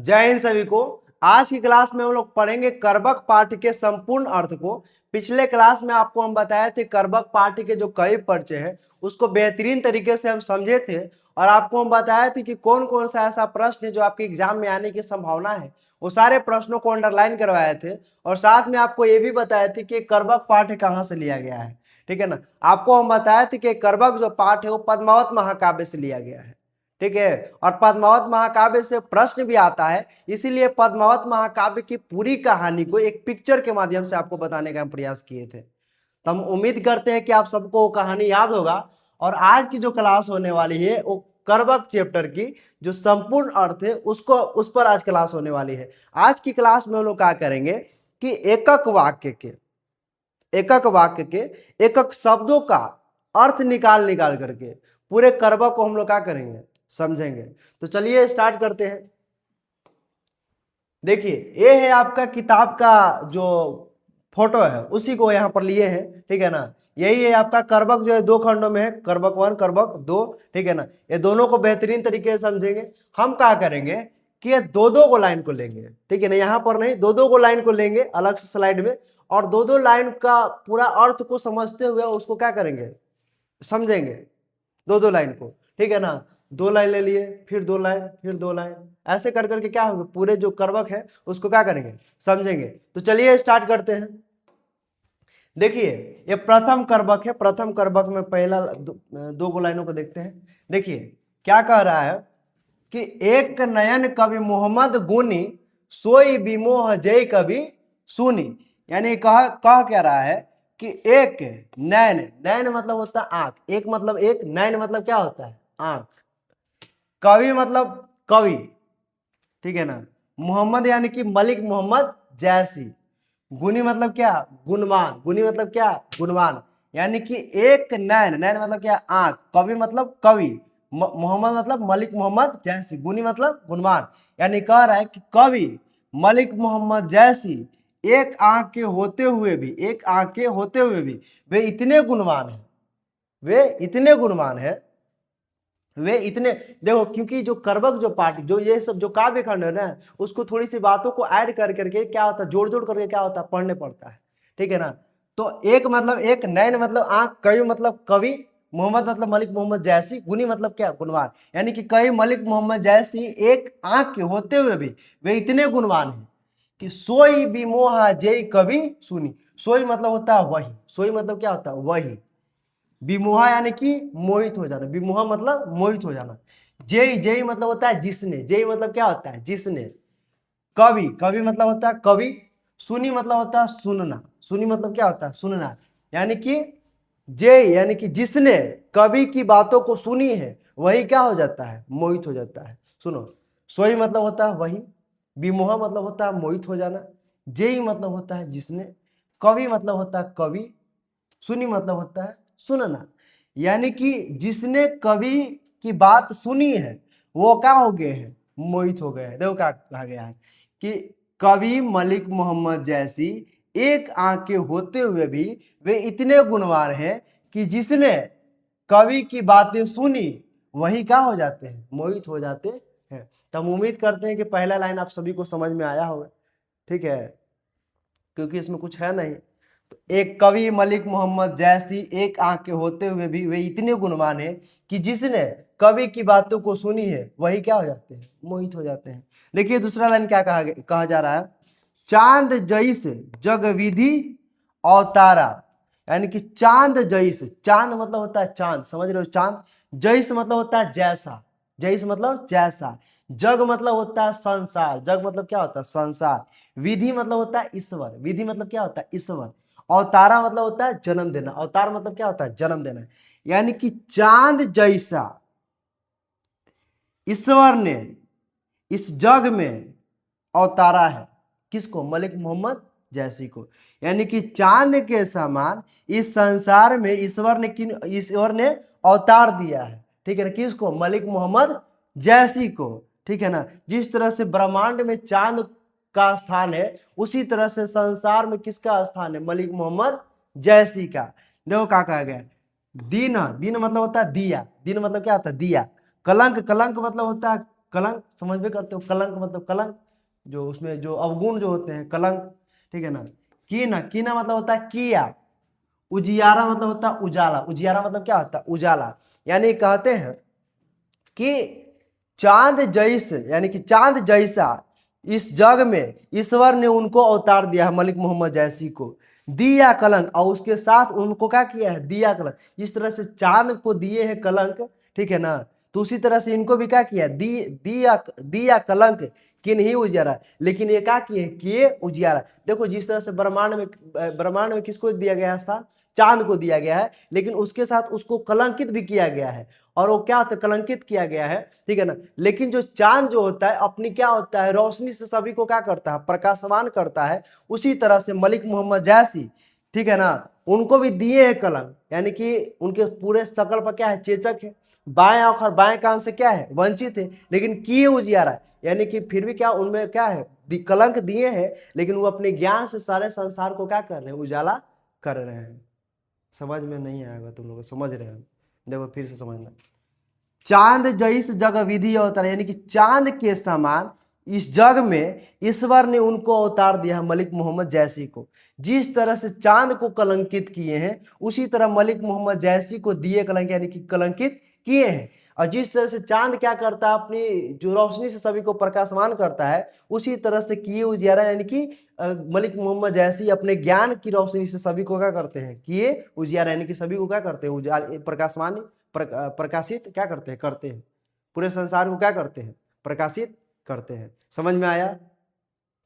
जय हिंद सभी को। आज की क्लास में हम लोग पढ़ेंगे कर्बक पाठ के संपूर्ण अर्थ को। पिछले क्लास में आपको हम बताए थे कर्बक पाठ के जो कई परिचय है उसको बेहतरीन तरीके से हम समझे थे, और आपको हम बताए थे कि कौन कौन सा ऐसा प्रश्न है जो आपके एग्जाम में आने की संभावना है। वो सारे प्रश्नों को अंडरलाइन करवाए थे, और साथ में आपको ये भी बताए थे कि कर्बक पाठ कहाँ से लिया गया है। ठीक है ना। आपको हम बताए थे कि कर्बक जो पाठ है वो पद्मावत महाकाव्य से लिया गया है। ठीक है। और पद्मावत महाकाव्य से प्रश्न भी आता है, इसीलिए पद्मावत महाकाव्य की पूरी कहानी को एक पिक्चर के माध्यम से आपको बताने का हम प्रयास किए थे। तो हम उम्मीद करते हैं कि आप सबको वो कहानी याद होगा। और आज की जो क्लास होने वाली है वो कर्बक चैप्टर की जो संपूर्ण अर्थ है उसको उस पर आज क्लास होने वाली है। आज की क्लास में हम लोग क्या करेंगे कि एकक शब्दों का अर्थ निकाल निकाल करके पूरे कर्बक को हम लोग क्या करेंगे, समझेंगे। तो चलिए स्टार्ट करते हैं। देखिए ये है आपका किताब का जो फोटो है उसी को यहाँ पर लिए हैं। ठीक है ना। यही है आपका कर्बक जो है दो खंडों में है, कर्बक 1 कर्बक 2। ठीक है ना। ये दोनों को बेहतरीन तरीके से समझेंगे। हम क्या करेंगे कि ये दो दो को लाइन को लेंगे। ठीक है ना। यहाँ पर नहीं, दो दो को लाइन को लेंगे अलग से स्लाइड में, और दो दो लाइन का पूरा अर्थ को समझते हुए उसको क्या करेंगे, समझेंगे दो दो लाइन को। ठीक है ना। दो लाइन ले लिए, फिर दो लाइन, फिर दो लाइन, ऐसे कर करके क्या होगा, पूरे जो कर्बक है उसको क्या करेंगे, समझेंगे। तो चलिए स्टार्ट करते हैं। देखिए ये प्रथम कर्बक है। प्रथम कर्बक में पहला दो लाइनों को देखते हैं। देखिए क्या कह रहा है कि एक नयन कवि मोहम्मद गुनी सोई विमोह जय कवि सुनी। यानी कह क्या रहा है कि एक नैन, नैन मतलब होता है आंख, एक मतलब एक, नैन मतलब क्या होता है, आंख, कवि मतलब कवि। ठीक है ना। मोहम्मद यानी कि मलिक मोहम्मद जैसी। गुनी मतलब क्या, गुणवान, गुनी मतलब क्या, गुणवान। यानी कि एक नैन, नैन मतलब क्या, आंख, कवि मतलब कवि, मोहम्मद मतलब मलिक मोहम्मद जैसी, गुनी मतलब गुणवान। यानी कह रहा है कि कवि मलिक मोहम्मद जैसी एक आंख के होते हुए भी, एक आंख के होते हुए भी वे इतने गुणवान है, वे इतने गुणवान है, वे इतने। देखो क्योंकि जो कर्बक जो पाठ जो ये सब जो काव्य खंड है ना, उसको थोड़ी सी बातों को ऐड कर करके क्या होता है, जोड़ जोड़ करके क्या होता है, पढ़ने पड़ता है। ठीक है ना। तो एक मतलब एक, नैन मतलब आंख, कवि मतलब कवि, मोहम्मद मतलब मलिक मोहम्मद जैसी, गुनी मतलब क्या, गुणवान। यानी कि कवि मलिक मोहम्मद जैसी एक आंख के होते हुए भी वे इतने गुणवान हैं कि सोई विमोहा जय कवि सुनी। सोई मतलब होता है वही, सोई मतलब क्या होता है, वही। विमोहा यानी कि मोहित हो जाना, विमोहा मतलब मोहित हो जाना। जय, जय मतलब होता है जिसने, जय मतलब क्या होता है, जिसने। कवि, कवि मतलब होता है कवि। सुनी मतलब होता है सुनना, सुनी मतलब क्या होता है, सुनना। यानी कि जय यानी कि जिसने कवि की बातों को सुनी है वही क्या हो जाता है, मोहित हो जाता है। सुनो, सोई मतलब होता है वही, विमोहा मतलब होता है मोहित हो जाना, जय मतलब होता है जिसने, कवि मतलब होता है कवि, सुनी मतलब होता है सुनना। यानी कि जिसने कवि की बात सुनी है वो क्या हो गए हैं, मोहित हो गए हैं। देखो क्या कहा गया है कि कवि मलिक मोहम्मद जैसी एक आंख के होते हुए भी वे इतने गुणवान हैं कि जिसने कवि की बातें सुनी वही क्या हो जाते हैं, मोहित हो जाते हैं। तो हम उम्मीद करते हैं कि पहला लाइन आप सभी को समझ में आया होगा। ठीक है, क्योंकि इसमें कुछ है नहीं। तो एक कवि मलिक मोहम्मद जैसी एक आंख के होते हुए भी वे इतने गुणवान हैं कि जिसने कवि की बातों को सुनी है वही क्या हो जाते हैं, मोहित हो जाते हैं। देखिए दूसरा लाइन क्या कहा जा रहा है, चांद जैस जग विधि अवतारा। यानी कि चांद जैस, चांद मतलब होता है चांद, समझ रहे हो, चांद। जैस मतलब होता है जैसा, जैस मतलब जैसा। जग मतलब होता है संसार, जग मतलब क्या होता है, संसार। विधि मतलब होता है ईश्वर, विधि मतलब क्या होता है, ईश्वर। अवतारा मतलब होता है जन्म देना, अवतार मतलब क्या होता है, जन्म देना। यानी कि चांद जैसा ईश्वर ने इस जग में अवतारा है, किसको, मलिक मोहम्मद जैसी को। यानी कि चांद के समान इस संसार में ईश्वर ने अवतार दिया है। ठीक है ना, किसको, मलिक मोहम्मद जैसी को। ठीक है ना। जिस तरह से ब्रह्मांड में चांद का स्थान है उसी तरह से संसार में किसका स्थान है, मलिक मोहम्मद जैसी का। देखो क्या कहा गया, दिन, दिन मतलब होता है दिया, दिन मतलब क्या होता है, दिया। कलंक, कलंक मतलब होता है कलंक समझ में करते हो, कलंक मतलब कलंक, जो उसमें जो अवगुण जो होते हैं कलंक, ठीक है ना। कीना, कीना मतलब होता है किया। उजियारा मतलब होता है उजाला, उजियारा मतलब क्या होता है उजाला। यानी कहते हैं कि चांद जैसे, यानी कि चांद जैसा इस जग में ईश्वर ने उनको अवतार दिया है, मलिक मोहम्मद जैसी को दिया कलंक, और उसके साथ उनको क्या किया है, दिया कलंक। इस तरह से चांद को दिए है कलंक, ठीक है ना, तो उसी तरह से इनको भी क्या किया, दिया कलंक कि नहीं उजियारा, लेकिन ये क्या किए उजियारा। देखो जिस तरह से ब्रह्मांड में किसको दिया गया है स्थान, चांद को दिया गया है, लेकिन उसके साथ उसको कलंकित भी किया गया है, और वो क्या होता है, कलंकित किया गया है, ठीक है ना। लेकिन जो चांद जो होता है अपनी क्या होता है, रोशनी से सभी को क्या करता है, प्रकाशमान करता है। उसी तरह से मलिक मोहम्मद जैसी, ठीक है ना, उनको भी दिए हैं कलंक, यानी कि उनके पूरे शकल पर क्या है, चेचक है, बाएं आंख और बाएं कान से क्या है, वंचित है, लेकिन किए उजियारा, यानी कि फिर भी क्या उनमें क्या है, कलंक दिए हैं, लेकिन वो अपने ज्ञान से सारे संसार को क्या कर रहे हैं, उजाला कर रहे हैं। समझ में नहीं आएगा तुम लोग समझ रहे हैं, देखो फिर से समझना। चांद जैस जग विधि अवतार, यानी कि चांद के समान इस जग में ईश्वर ने उनको अवतार दिया है, मलिक मोहम्मद जैसी को। जिस तरह से चांद को कलंकित किए हैं, उसी तरह मलिक मोहम्मद जैसी को दिए कलंक, यानी कि कलंकित किए हैं। और जिस तरह से चांद क्या करता है, अपनी जो रोशनी से सभी को प्रकाशमान करता है, उसी तरह से किए उजियारा, यानी कि मलिक मोहम्मद जैसी अपने ज्ञान की रोशनी से सभी को क्या करते हैं, किए उजियारा, यानी कि सभी को क्या करते हैं, उजाला प्रकाशमान प्रकाशित क्या करते हैं पूरे संसार को क्या करते हैं, प्रकाशित करते हैं। समझ में आया,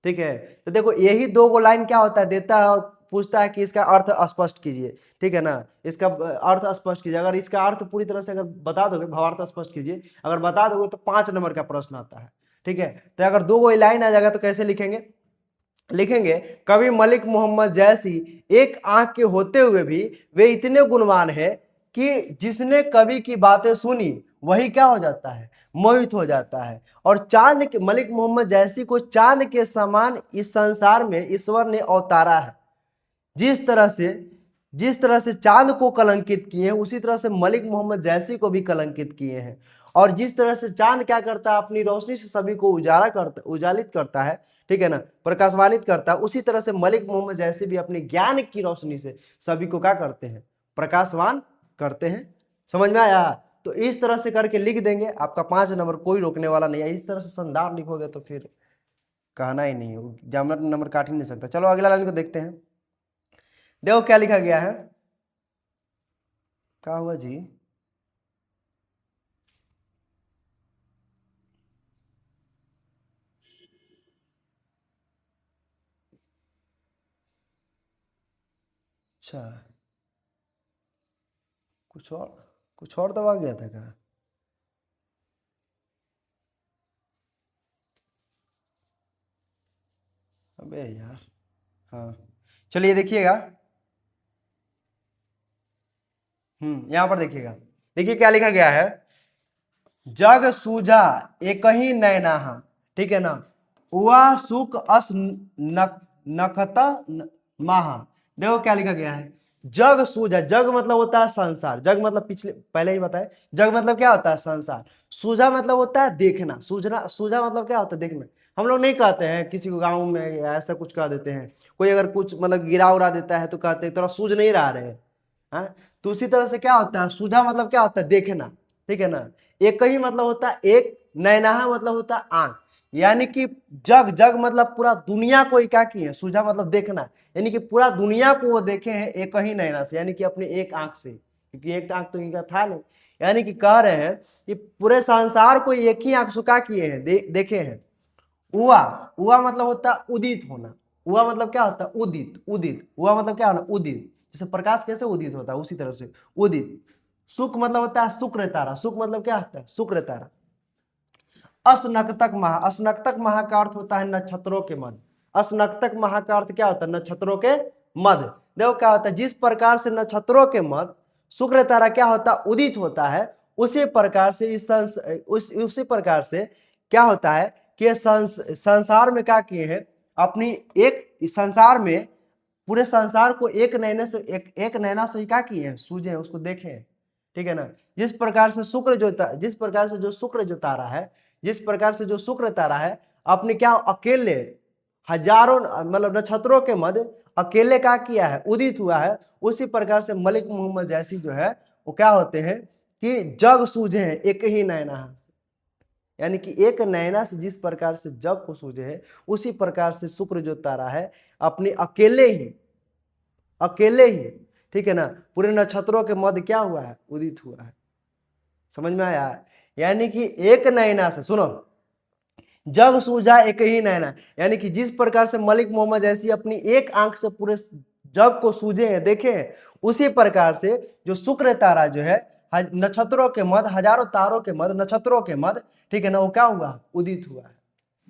ठीक है। तो देखो यही दो गो लाइन क्या होता है, देता है और पूछता है कि इसका अर्थ स्पष्ट कीजिए, ठीक है ना, इसका अर्थ स्पष्ट कीजिए। अगर इसका अर्थ पूरी तरह से अगर बता दोगे, भावार्थ स्पष्ट कीजिए, अगर बता दोगे तो 5 नंबर का प्रश्न आता है, ठीक है। तो अगर दो गो लाइन आ जाएगा तो कैसे लिखेंगे कवि मलिक मोहम्मद जैसी एक आंख के होते हुए भी वे इतने गुणवान है कि जिसने कवि की बातें सुनी वही क्या हो जाता है, मोहित हो जाता है। और चांद के मलिक मोहम्मद जैसी को चांद के समान इस संसार में ईश्वर ने अवतारा है। जिस तरह से चांद को कलंकित किए हैं, उसी तरह से मलिक मोहम्मद जैसी को भी कलंकित किए हैं। और जिस तरह से चांद क्या करता है, अपनी रोशनी से सभी को उजालित करता है, ठीक है ना, प्रकाशवानित करता है, उसी तरह से मलिक मोहम्मद जैसे भी अपने ज्ञान की रोशनी से सभी को क्या करते हैं, प्रकाशवान करते हैं। समझ में आया। तो इस तरह से करके लिख देंगे, आपका 5 नंबर कोई रोकने वाला नहीं है। इस तरह से संदार लिखोगे तो फिर कहना ही नहीं है, एग्जामिनर नंबर काट ही नहीं सकता। चलो अगला लाइन को देखते हैं। देखो क्या लिखा गया है, क्या हुआ जी, अच्छा कुछ और दबा गया था क्या, अबे यार। हाँ चलिए देखिएगा, यहां पर देखिएगा, देखिए क्या लिखा गया है, जग सूझा एक ही नैनाहा, ठीक है ना, वह सुख अस नखता माहा। देखो क्या लिखा गया है, जग सूझा, जग मतलब होता है संसार, जग मतलब पिछले पहले ही बताए, जग मतलब क्या होता है संसार, सूझा मतलब होता है देखना, सूझा मतलब क्या होता है देखना। हम लोग नहीं कहते हैं किसी को गाँव में ऐसा कुछ कह देते हैं, कोई अगर कुछ मतलब गिरा उड़ा देता है तो कहते हैं थोड़ा सूझ नहीं रहा रहे, हाँ। तो उसी तरह से क्या होता है, सूझा मतलब क्या होता है देखना, ठीक है ना। एक ही मतलब होता है एक, नैनाहा मतलब होता है आंख, यानी कि जग जग मतलब पूरा दुनिया को ही क्या किए, सूझा मतलब देखना, यानी कि पूरा दुनिया को वो देखे हैं एक ही नैना से, यानी कि अपने एक आंख से, क्योंकि एक आंख तो इनका था नहीं। यानी कि कह रहे हैं कि पूरे संसार को एक ही आंख से क्या किए हैं, देखे हैं। हुआ, हुआ मतलब होता है उदित होना, हुआ मतलब क्या होता है उदित, उदित हुआ मतलब क्या होना उदित, जैसे प्रकाश कैसे उदित होता है उसी तरह से उदित। सुख मतलब होता है शुक्र तारा, सुख मतलब क्या होता है शुक्र तारा। असनकतक महा, असनकतक महा का अर्थ होता है नक्षत्रों के मध्य, असनकतक महा का अर्थ क्या होता है नक्षत्रों के मध्य। देखो क्या होता है, जिस प्रकार से नक्षत्रों के मध्य शुक्र तारा क्या होता है उदित होता है, उसी प्रकार से उसी प्रकार से क्या होता है कि संसार में क्या किए हैं, अपनी एक संसार में पूरे संसार को एक नैना से एक नैना से ही क्या किए हैं, सूझे हैं, उसको देखे हैं, ठीक है ना। जिस प्रकार से जो शुक्र जो तारा है, जिस प्रकार से जो शुक्र तारा है अपने क्या अकेले हजारों मतलब नक्षत्रों के मध्य अकेले क्या किया है, उदित हुआ है, उसी प्रकार से मलिक मोहम्मद जैसी जो है वो क्या होते हैं कि जग सूझे हैं एक ही नैना से, यानी कि एक नैना से जिस प्रकार से जग को सूझे है उसी प्रकार से शुक्र जो तारा है अपने अकेले ही, ठीक है ना, पूरे नक्षत्रों के मध्य क्या हुआ है, उदित हुआ है। समझ में आया? यानी कि एक नैना से, सुनो, जग सूझा एक ही नैना, यानी कि जिस प्रकार से मलिक मोहम्मद जैसी अपनी एक आंख से पूरे जग को सूझे हैं, देखे हैं, उसी प्रकार से जो शुक्र तारा जो है नक्षत्रों के मध्य, हजारों तारों के मध्य, नक्षत्रों के मध्य, ठीक है ना, वो क्या हुआ, उदित हुआ है।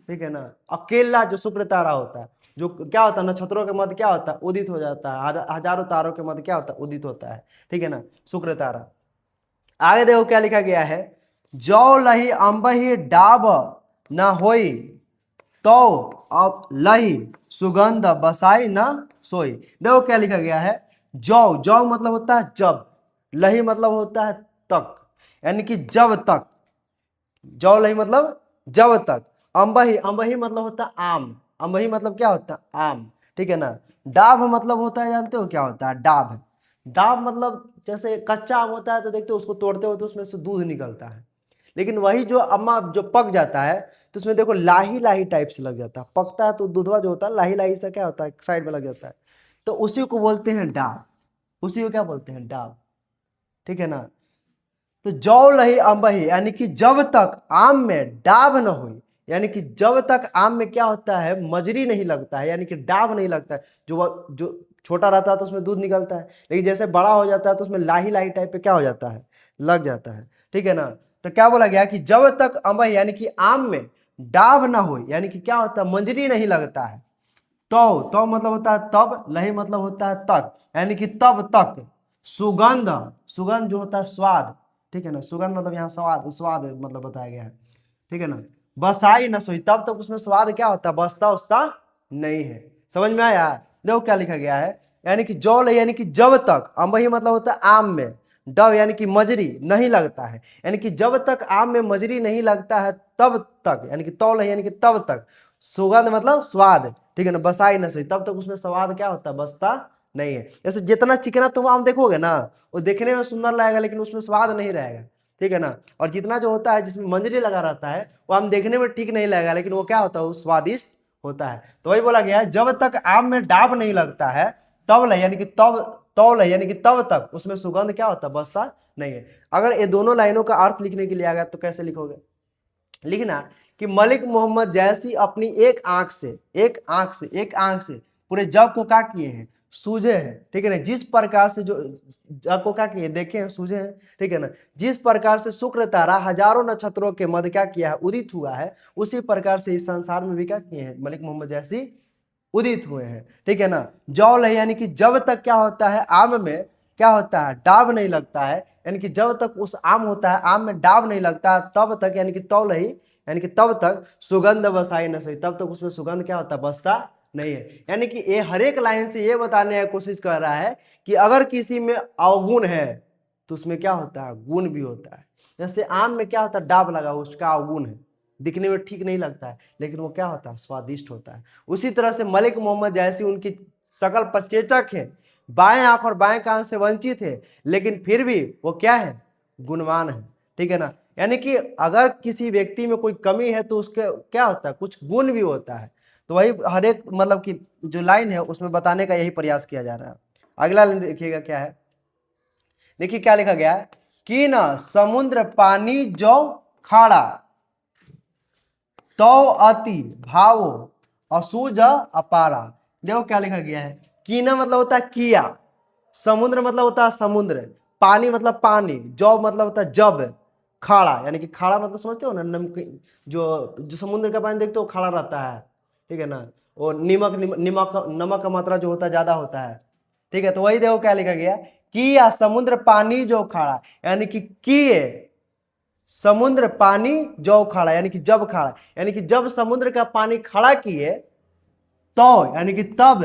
ठीक है ना, अकेला जो शुक्र तारा होता है, जो क्या होता है नक्षत्रों के मध्य क्या होता है, उदित हो जाता है, हजारों तारों के मध्य क्या होता है, उदित होता है। ठीक है ना, शुक्र तारा। आगे देखो क्या लिखा गया है, जौ लही अंबही डाब न होई तो अब लही सुगंध बसाई न सोई। देखो क्या लिखा गया है, जौ, जौ मतलब होता है जब, लही मतलब होता है तक, यानी कि जब तक, जौ लही मतलब जब तक, अंबही, अंबही मतलब होता है आम, अंबही मतलब क्या होता है, आम। ठीक है ना, डाब मतलब होता है, जानते हो क्या होता है डाब? डाब मतलब जैसे कच्चा आम होता है तो देखते हो उसको तोड़ते हो तो उसमें से दूध निकलता है, लेकिन वही जो अम्मा जो पक जाता है तो उसमें देखो लाही लाही टाइप से लग जाता है, पकता है तो दूधवा जो होता है लाही लाही से क्या होता है, साइड में लग जाता है, तो उसी को बोलते हैं डाब, उसी को क्या बोलते हैं, डाब। ठीक है ना, तो जौ लही अंबही, यानी कि जब तक आम में डाब न हुई, यानी कि जब तक आम में क्या होता है, मजरी नहीं लगता है, यानी कि डाब नहीं लगता है, जो छोटा रहता है तो उसमें दूध निकलता है, लेकिन जैसे बड़ा हो जाता है तो उसमें लाही लाही टाइप पे क्या हो जाता है, लग जाता है। ठीक है ना, तो क्या बोला गया कि जब तक अंबही, यानी कि आम में डाब ना हो, यानी कि क्या होता है, मंजरी नहीं लगता है, तो मतलब होता है तब, लही मतलब होता है तक, यानी कि तब तक, सुगंध, सुगंध जो होता है स्वाद, ठीक है ना, सुगंध मतलब यहाँ स्वाद, स्वाद मतलब बताया गया है। ठीक है ना, बसाई न सोई, तब तक उसमें स्वाद क्या होता है, बसता उस्ता नहीं है। समझ में आया? देखो क्या लिखा गया है, यानी कि जौ यानी कि जब तक, अंबही मतलब होता है आम में, डब यानी कि मजरी नहीं लगता है, यानी कि जब तक आम में मजरी नहीं लगता है तब तक, यानी कि तौल यानी कि तब तक, सुगंध मतलब स्वाद, ठीक है ना, बसाई न सोई, तब तक उसमें स्वाद क्या होता है, बसता नहीं है। जैसे जितना चिकना तुम आम देखोगे ना वो देखने में सुंदर लगेगा लेकिन उसमें स्वाद नहीं रहेगा। ठीक है ना, और जितना जो होता है जिसमें मंजरी लगा रहता है वो आम देखने में ठीक नहीं लगेगा लेकिन वो क्या होता है, वो स्वादिष्ट होता है। तो वही बोला गया है, जब तक आम में डाब नहीं लगता है तब यानी कि तब, तौल यानी कि तब तक उसमें सुगंध क्या होता है, बसता नहीं है। अगर ये दोनों लाइनों का अर्थ लिखने के लिए आ गया तो कैसे लिखोगे, लिखना कि मलिक मोहम्मद जैसी अपनी एक आंख से पूरे जग को क्या किए हैं, सूझे हैं। ठीक है ना, जिस प्रकार से जो जग को क्या किए, देखे हैं, सूझे हैं। ठीक है ना, जिस प्रकार से शुक्र तारा हजारों नक्षत्रों के मध्य क्या किया है, उदित हुआ है, उसी प्रकार से इस संसार में भी क्या किए हैं, मलिक मोहम्मद जैसी उदित हुए हैं। ठीक है ना, जौल है यानी कि जब तक क्या होता है, आम में क्या होता है, डाब नहीं लगता है, यानी कि जब तक उस आम होता है आम में डाब नहीं लगता तब तक, यानी कि तौल ही, यानी कि तब तक सुगंध बसाई न सही, तब तक उसमें सुगंध क्या होता है, बसता नहीं है। यानी कि ये हर एक लाइन से ये बताने की कोशिश कर रहा है कि अगर किसी में अवगुण है तो उसमें क्या होता है, गुण भी होता है। जैसे आम में क्या होता है, डाब लगा उसका अवगुण है, दिखने में ठीक नहीं लगता है लेकिन वो क्या होता है, स्वादिष्ट होता है। उसी तरह से मलिक मोहम्मद जैसी उनकी सकल प्रचेचक है, बाएं आंख और बाएं कान से वंचित है, लेकिन फिर भी वो क्या है, गुणवान है। ठीक है ना, यानी कि अगर किसी व्यक्ति में कोई कमी है तो उसके क्या होता है, कुछ गुण भी होता है। तो वही हर एक मतलब कि जो लाइन है उसमें बताने का यही प्रयास किया जा रहा है। अगला लाइन देखिएगा क्या है, देखिए क्या लिखा गया है कि ना समुद्र पानी जो खाड़ा तो अति भाव असूज अपारा। देखो क्या लिखा गया है, कीना मतलब होता है किया, समुद्र मतलब होता है समुद्र, पानी मतलब पानी, जौ मतलब होता है जब, खाड़ा यानी कि खाड़ा मतलब समझते हो ना, नमक, जो जो समुद्र का पानी देखते हो खाड़ा रहता है। ठीक है ना, और नमक का मात्रा जो होता है ज्यादा होता है। ठीक है, तो वही देखो क्या लिखा गया, किया समुद्र पानी जो खाड़ा, यानी कि किए समुद्र पानी जो खड़ा, यानी कि जब खड़ा, यानी कि जब समुद्र का पानी खड़ा किए तो, यानी कि तब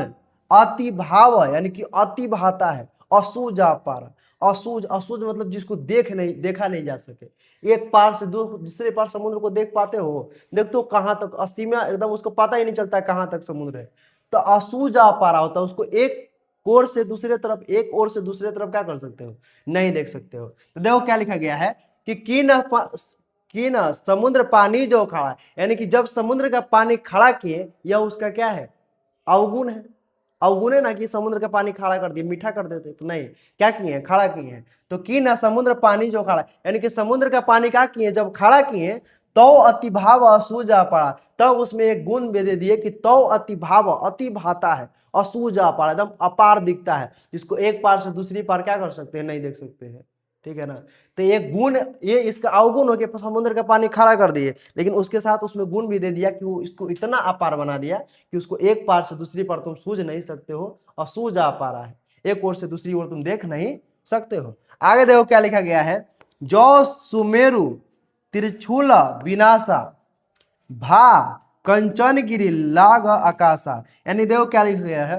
अति भाव, यानी कि अति भाता है, असूजा पारा। असूज, असूज मतलब जिसको देखा नहीं जा सके। एक पार से दूसरे पार समुद्र को देख पाते हो? देखते हो कहाँ तक असीमा, एकदम उसको पता ही नहीं चलता है कहाँ तक समुद्र है। तो असूजा पारा होता है, उसको एक ओर से दूसरे तरफ, एक ओर से दूसरे तरफ क्या कर सकते हो? नहीं देख सकते हो। तो देखो क्या लिखा गया है कि किन समुद्र पानी जो खड़ा है, यानी कि जब समुद्र का पानी खड़ा किए, यह उसका क्या है? अवगुण है। अवगुण है ना, कि समुद्र का पानी खड़ा कर दिए, मीठा कर देते, तो नहीं, क्या किए हैं? खड़ा किए हैं। तो की ना समुद्र पानी जो खड़ा, यानी कि समुद्र का पानी क्या किए? जब खड़ा किए तो अतिभाव असूजा पड़ा, तब उसमें एक गुण दे दिए कि तो अतिभाव, अति भाता है, असूजा पड़ा, एकदम अपार दिखता है, जिसको एक पार से दूसरी पार क्या कर सकते हैं? नहीं देख सकते हैं। ठीक है ना। तो ये गुण, ये इसका अवगुण हो गया, समुद्र का पानी खड़ा कर दिए, लेकिन उसके साथ उसमें गुण भी दे दिया कि वो इसको इतना अपार बना दिया कि उसको एक पार से दूसरी पार तुम सूझ नहीं सकते हो, और सूझ आ पा रहा है, एक ओर से दूसरी ओर तुम देख नहीं सकते हो। आगे देखो क्या लिखा गया है, जो सुमेरु त्रिशूल विनाशा भा कंचन गिरी लाग आकाशा। यानी देखो क्या लिखा गया है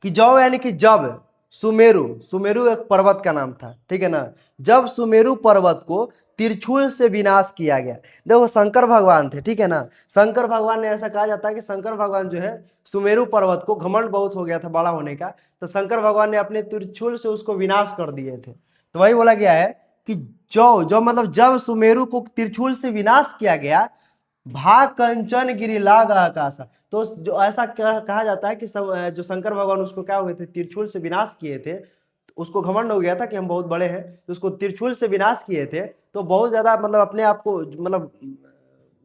कि जो, यानी कि जब सुमेरु, सुमेरु एक पर्वत का नाम था, ठीक है ना, जब सुमेरु पर्वत को त्रिशूल से विनाश किया गया। देखो शंकर भगवान थे, ठीक है ना, शंकर भगवान ने, ऐसा कहा जाता है कि शंकर भगवान जो है सुमेरु पर्वत को, घमंड बहुत हो गया था बड़ा होने का, तो शंकर भगवान ने अपने त्रिशूल से उसको विनाश कर दिए थे। तो वही बोला गया है कि जो जो मतलब जब सुमेरु को त्रिशूल से विनाश किया गया, भा कंचन गिरी लाग आकाशा, तो जो ऐसा कहा जाता है कि जो शंकर भगवान उसको क्या हुए थे, त्रिशूल से विनाश किए थे, तो उसको घमंड हो गया था कि हम बहुत बड़े हैं, तो उसको त्रिशूल से विनाश किए थे, तो बहुत ज्यादा मतलब अपने आप को मतलब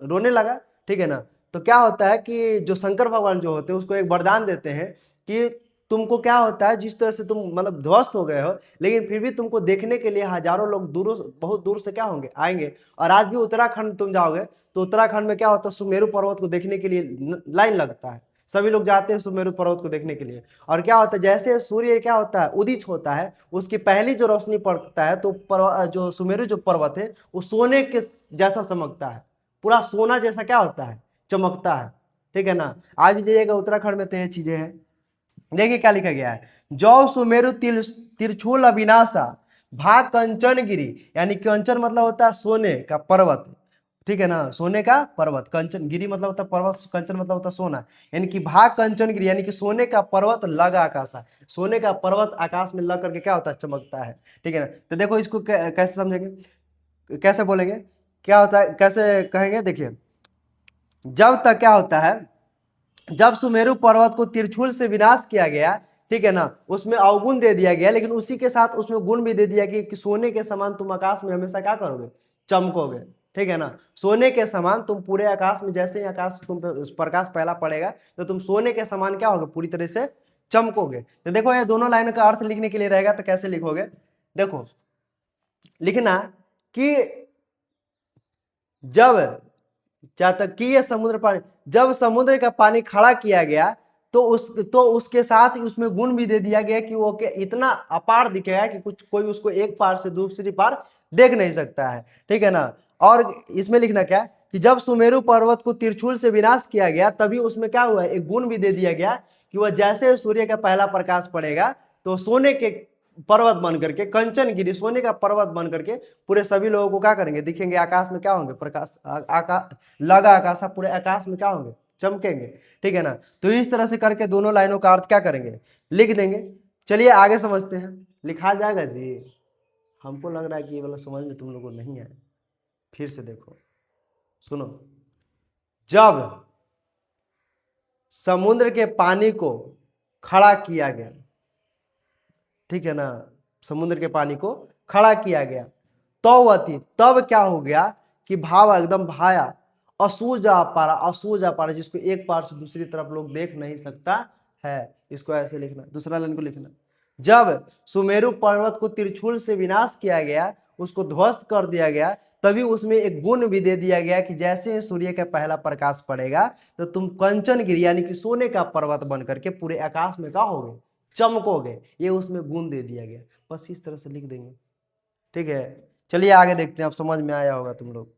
रोने लगा। ठीक है ना। तो क्या होता है कि जो शंकर भगवान जो होते हैं उसको एक वरदान देते हैं कि तुमको क्या होता है, जिस तरह से तुम मतलब ध्वस्त हो गए हो, लेकिन फिर भी तुमको देखने के लिए हजारों लोग दूर, बहुत दूर से क्या होंगे, आएंगे। और आज भी उत्तराखंड तुम जाओगे तो उत्तराखंड में क्या होता है, सुमेरु पर्वत को देखने के लिए लाइन लगता है, सभी लोग जाते हैं सुमेरु पर्वत को देखने के लिए। और क्या होता है, जैसे सूर्य क्या होता है, उदित होता है, उसकी पहली जो रोशनी पड़ता है, तो जो सुमेरु जो पर्वत है वो सोने के जैसा चमकता है, पूरा सोना जैसा क्या होता है, चमकता है। ठीक है ना। आज भी जाइएगा उत्तराखंड में तो ये चीजें हैं। देखिए क्या लिखा गया है, जौ सुमेरु तिरछुल अविनाशा भा कंचन गिरी, यानी कंचन मतलब होता है सोने का पर्वत। ठीक है ना, सोने का पर्वत, कंचन गिरी मतलब होता है पर्वत, कंचन मतलब होता है सोना, यानी कि भा कंचन गिरी, यानी कि सोने का पर्वत लगा आकाशा, सोने का पर्वत आकाश में लग करके क्या होता है, चमकता है। ठीक है ना। तो देखो इसको कैसे समझेंगे, कैसे बोलेंगे, क्या होता है, कैसे कहेंगे, देखिए जब तक क्या होता है, जब सुमेरु पर्वत को त्रिशूल से विनाश किया गया, ठीक है ना, उसमें अवगुण दे दिया गया, लेकिन उसी के साथ उसमें गुण भी दे दिया कि सोने के समान तुम आकाश में हमेशा क्या करोगे, चमकोगे। ठीक है ना, सोने के समान तुम पूरे आकाश में, जैसे ही आकाश तुम पे प्रकाश पहला पड़ेगा तो तुम सोने के समान क्या होगे, पूरी तरह से चमकोगे। तो देखो ये दोनों लाइनों का अर्थ लिखने के लिए रहेगा, तो कैसे लिखोगे, देखो लिखना कि जब चातकीय समुद्र पानी, जब समुद्र का पानी खड़ा किया गया तो उसके साथ ही उसमें गुण भी दे दिया गया कि वो इतना अपार दिखेगा कि कुछ कोई उसको एक पार से दूसरी पार देख नहीं सकता है। ठीक है ना। और इसमें लिखना क्या कि जब सुमेरु पर्वत को त्रिशूल से विनाश किया गया, तभी उसमें क्या हुआ, एक गुण भी दे दिया गया कि वह जैसे सूर्य का पहला प्रकाश पड़ेगा तो सोने के पर्वत बन करके, कंचन गिरी सोने का पर्वत बन करके पूरे सभी लोगों को क्या करेंगे, दिखेंगे, आकाश में क्या होंगे, प्रकाश आकाश लगा आकाश, पूरे आकाश में क्या होंगे, चमकेंगे। ठीक है ना। तो इस तरह से करके दोनों लाइनों का अर्थ क्या करेंगे, लिख देंगे। चलिए आगे समझते हैं, लिखा जाएगा जी। हमको लग रहा है कि ये वाला समझ में तुम लोगों को नहीं है, फिर से देखो, सुनो। जब समुद्र के पानी को खड़ा किया गया, ठीक है ना, समुद्र के पानी को खड़ा किया गया, तो अति तब क्या हो गया कि भाव एकदम भाया, असूजा पारा, असूजा पारा, जिसको एक पार से दूसरी तरफ लोग देख नहीं सकता है। इसको ऐसे लिखना, दूसरा लाइन को लिखना, जब सुमेरु पर्वत को त्रिशूल से विनाश किया गया, उसको ध्वस्त कर दिया गया, तभी उसमें एक गुण भी दे दिया गया कि जैसे ही सूर्य का पहला प्रकाश पड़ेगा तो तुम कंचन गिरी, यानी कि सोने का पर्वत बन करके पूरे आकाश में क्या होगे, चमकोगे। ये उसमें गुण दे दिया गया, बस इस तरह से लिख देंगे। ठीक है। चलिए आगे देखते हैं, अब समझ में आया होगा तुम लोग।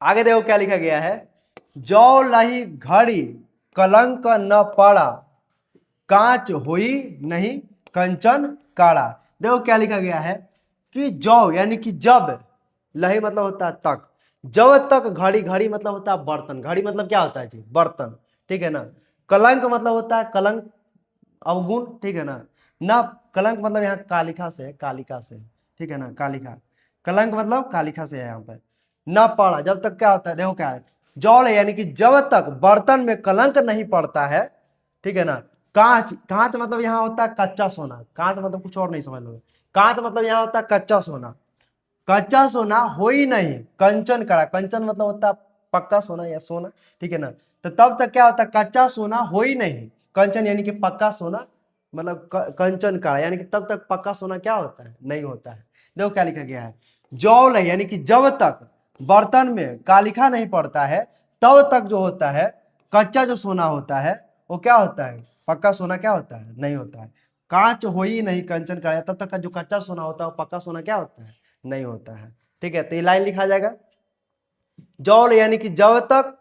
आगे देखो क्या लिखा गया है, जो लही घड़ी कलंक न पड़ा कांच होई नहीं कंचन काड़ा। देखो क्या लिखा गया है कि जौ यानी कि जब, लही मतलब होता है तक, जब तक घड़ी, घड़ी मतलब होता है बर्तन, घड़ी मतलब क्या होता है जी, बर्तन, ठीक है ना। कलंक मतलब होता है कलंक, अवगुण, ठीक है ना कलंक मतलब यहाँ कालिका से है, कालिका से, ठीक है ना, कालिका, कलंक मतलब कालिका से है यहाँ पे। न पड़ा, जब तक क्या होता है, देखो क्या है, जौल यानी कि जब तक बर्तन में कलंक नहीं पड़ता है, ठीक है ना। कांच, कांच मतलब यहाँ होता है कच्चा सोना, कांच मतलब कुछ और नहीं समझ लो, कांच मतलब यहाँ होता है कच्चा सोना, कच्चा सोना हो ही नहीं कंचन कड़ा, कंचन मतलब होता है पक्का सोना या सोना, ठीक है ना। तो तब तक क्या होता है, कच्चा सोना हो ही नहीं कंचन यानी कि पक्का सोना, मतलब कंचन कड़ा यानी कि तब तक पक्का सोना क्या होता है, नहीं होता है। देखो क्या लिखा गया है, जौल है यानी कि जब तक बर्तन में कालिखा नहीं पड़ता है तब तक जो होता है कच्चा जो सोना होता है वो क्या होता है, पक्का सोना क्या होता है, नहीं होता है। कांच हो ही नहीं कंचन कड़ा, तब तक का जो कच्चा सोना होता है वो पक्का सोना क्या होता है, नहीं होता है, ठीक है। तो ये लाइन लिखा जाएगा, जौल यानी कि जब तक,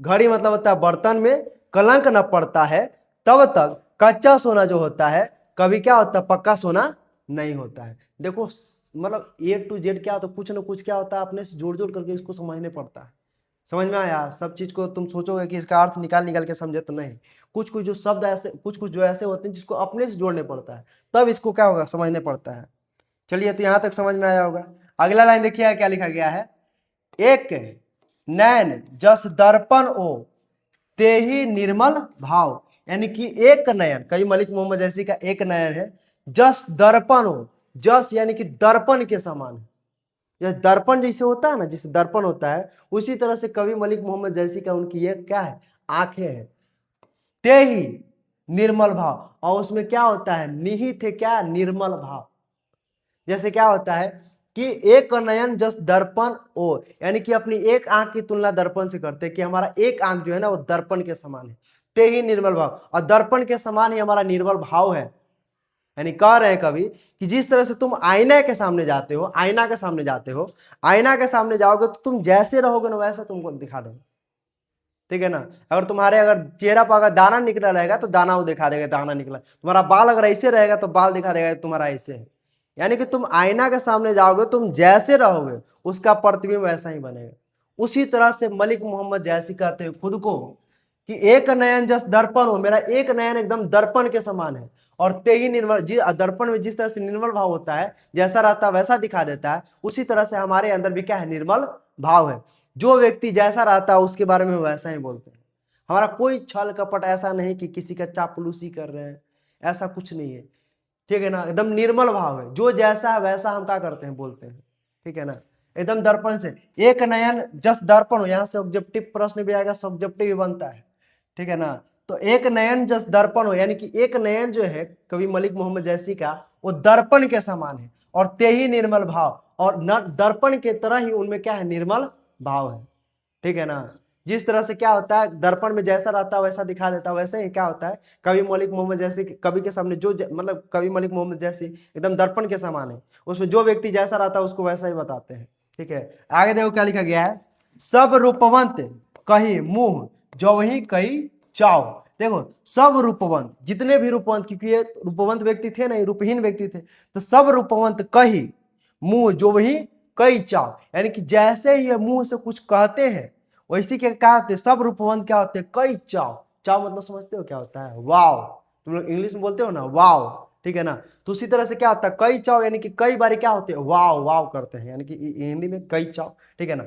घड़ी मतलब होता है बर्तन में कलंक न पड़ता है तब तक कच्चा सोना जो होता है कभी क्या होता है, पक्का सोना नहीं होता है। देखो मतलब A to Z क्या होता है, कुछ ना कुछ क्या होता है अपने से जोड़ जोड़ करके इसको समझने पड़ता है। समझ में आया, सब चीज को तुम सोचोगे कि इसका अर्थ निकाल निकाल के समझे तो नहीं, कुछ कुछ जो शब्द ऐसे, कुछ कुछ जो ऐसे होते हैं जिसको अपने से जोड़ने पड़ता है, तब इसको क्या होगा, समझने पड़ता है। चलिए तो यहां तक समझ में आया होगा। अगला लाइन देखिए क्या लिखा गया है, एक नैन जस दर्पण ओ ते ही निर्मल भाव, यानी कि एक नयन, कभी मलिक मोहम्मद जैसी का एक नयन है, जस दर्पण हो, जस यानी कि दर्पण के समान है, यह दर्पण जैसे होता है ना, जिसे दर्पण होता है उसी तरह से कवि मलिक मोहम्मद जैसी का उनकी ये क्या है, आंखें हैं, ते ही निर्मल भाव, और उसमें क्या होता है, निहित है क्या, निर्मल भाव। जैसे क्या होता है कि एक नयन जस दर्पण ओ, यानी कि अपनी एक आंख की तुलना दर्पण से करते हैं कि हमारा एक आंख जो है ना वो दर्पण के समान है, ते ही निर्मल भाव, और दर्पण के समान ही हमारा निर्मल भाव है। यानी कह रहे हैं कभी कि जिस तरह से तुम आईना के सामने जाते हो, आईना के सामने जाते हो, आईना के सामने जाओगे तो तुम जैसे रहोगे ना वैसा तुमको दिखा देगा, ठीक है ना। अगर तुम्हारे अगर चेहरा पर अगर दाना निकला रहेगा तो दाना वो दिखा देगा, दाना निकला, तुम्हारा बाल अगर ऐसे रहेगा तो बाल दिखा देगा तुम्हारा ऐसे है। यानी कि तुम आईना के सामने जाओगे, तुम जैसे रहोगे उसका प्रतिबिंब वैसा ही बनेगा। उसी तरह से मलिक मोहम्मद जैसी कहते हैं खुद को कि एक नयन जस दर्पण हो, मेरा एक नयन एकदम दर्पण के समान है, और ते ही निर्मल, दर्पण में जिस तरह से निर्मल भाव होता है, जैसा रहता है वैसा दिखा देता है, उसी तरह से हमारे अंदर भी क्या है, निर्मल भाव है। जो व्यक्ति जैसा रहता है उसके बारे में वैसा ही बोलते हैं। हमारा कोई छल कपट ऐसा नहीं कि किसी का चापलूसी कर रहे हैं, ऐसा कुछ नहीं है, ठीक है ना। एकदम निर्मल भाव है, जो जैसा है वैसा हम क्या करते हैं, बोलते हैं, ठीक है ना। एकदम दर्पण से, एक नयन जस दर्पण हो, यहाँ से ऑब्जेक्टिव प्रश्न भी आएगा, सब्जेक्टिव भी बनता है, ठीक है ना। तो एक नयन जस दर्पण हो, यानी कि एक नयन जो है कवि मलिक मोहम्मद जैसी का, वो दर्पण के समान है, और ते ही निर्मल भाव, और दर्पण के तरह ही उनमें क्या है, निर्मल भाव है, ठीक है ना। जिस तरह से क्या होता है, दर्पण में जैसा रहता है वैसा दिखा देता है, वैसे ही क्या होता है, कवि मलिक मोहम्मद जैसे कवि के सामने जो मतलब कवि मलिक मोहम्मद जैसे एकदम दर्पण के समान है, उसमें जो व्यक्ति जैसा रहता है उसको वैसा ही बताते हैं, ठीक है। आगे देखो क्या लिखा गया है, सब रूपवंत कही मुंह जो वही कही चाव। देखो सब रूपवंत, जितने भी रूपवंत, क्योंकि ये रूपवंत व्यक्ति थे नहीं, रूपहीन व्यक्ति थे, तो सब रूपवंत कही मुंह जो वही कई चाव, यानी कि जैसे ही ये मुंह से कुछ कहते हैं वैसे क्या होते हैं, सब रूपवंत क्या होते हैं, कई चाव। चाव मतलब समझते हो क्या होता है, वाव, तुम लोग इंग्लिश में बोलते हो ना वाव, ठीक है ना। तो उसी तरह से क्या होता है, कई चाव, यानी कि कई बार क्या होते हैं, वाव वाव करते हैं, यानी कि हिंदी में कई चाव, ठीक है ना।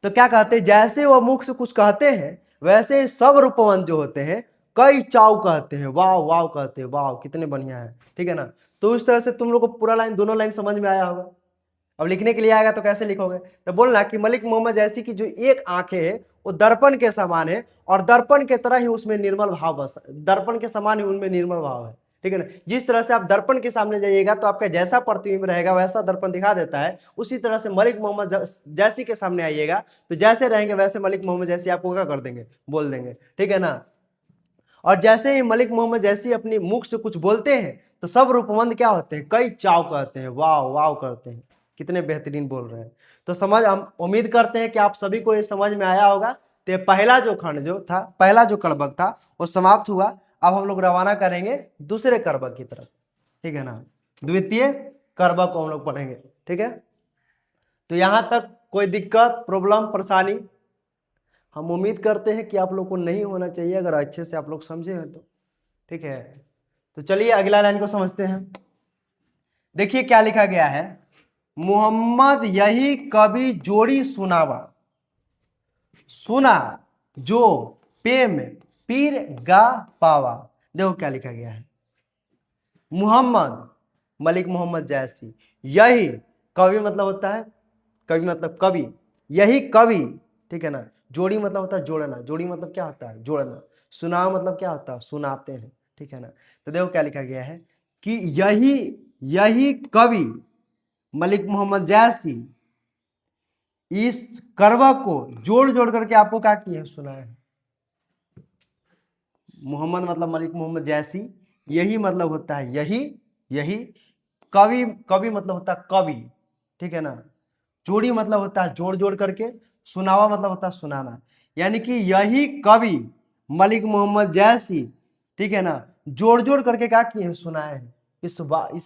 तो क्या कहते हैं, जैसे वो मुख से कुछ कहते हैं वैसे ही सब रूपवंत जो होते हैं कई चाव कहते हैं, वाव वाव कहते हैं, वाव कितने बढ़िया है, ठीक है ना। तो इस तरह से तुम लोग को पूरा लाइन, दोनों लाइन समझ में आया होगा। अब लिखने के लिए आएगा तो कैसे लिखोगे, तो बोलना कि मलिक मोहम्मद जैसी की जो एक आंखें है वो दर्पण के समान है, और दर्पण के तरह ही उसमें निर्मल भाव बस, दर्पण के समान ही उनमें निर्मल भाव है, ठीक है ना। जिस तरह से आप दर्पण के सामने जाइएगा तो आपका जैसा प्रतिबिंब रहेगा वैसा दर्पण दिखा देता है, उसी तरह से मलिक मोहम्मद जैसी के सामने आइएगा तो जैसे रहेंगे वैसे मलिक मोहम्मद जैसी आपको क्या कर देंगे, बोल देंगे, ठीक है ना। और जैसे ही मलिक मोहम्मद जैसी अपनी मुख से कुछ बोलते हैं तो सब रूपवंत क्या होते हैं, कई चाव कहते हैं, वाव वाव करते हैं, कितने बेहतरीन बोल रहे हैं। तो समझ, हम उम्मीद करते हैं कि आप सभी को ये समझ में आया होगा। तो पहला जो खंड जो था, पहला जो कड़बक था वो समाप्त हुआ। अब हम लोग रवाना करेंगे दूसरे कर्बक की तरफ, ठीक है ना। द्वितीय कर्बक को हम लोग पढ़ेंगे, ठीक है। तो यहां तक कोई दिक्कत, प्रॉब्लम, परेशानी? हम उम्मीद करते हैं कि आप लोग को नहीं होना चाहिए, अगर अच्छे से आप लोग समझे हैं तो, ठीक है। तो चलिए अगला लाइन को समझते हैं। देखिए क्या लिखा गया है, मोहम्मद यही कभी जोड़ी सुनावा, सुना जो प्रेम पीर गा पावा। देखो क्या लिखा गया है, मोहम्मद मलिक मोहम्मद जैसी, यही कवि मतलब होता है, कवि मतलब कवि, यही कवि, ठीक है ना। जोड़ी मतलब होता है जोड़ना, जोड़ी मतलब क्या होता है, जोड़ना। सुना मतलब क्या होता है, सुनाते हैं, ठीक है ना। तो देखो क्या लिखा गया है कि यही यही कवि मलिक मोहम्मद जैसी इस करवा को जोड़ जोड़ करके आपको क्या किए हैं, सुनाए हैं। मोहम्मद मतलब मलिक मोहम्मद जैसी, यही मतलब होता है यही, यही कवि, कवि मतलब होता है कवि, ठीक है ना। जोड़ी मतलब होता है जोड़ जोड़ करके, सुनावा मतलब होता है सुनाना, यानी कि यही कवि मलिक मोहम्मद जैसी, ठीक है ना, जोड़ जोड़ करके क्या किए हैं, सुनाए हैं। इस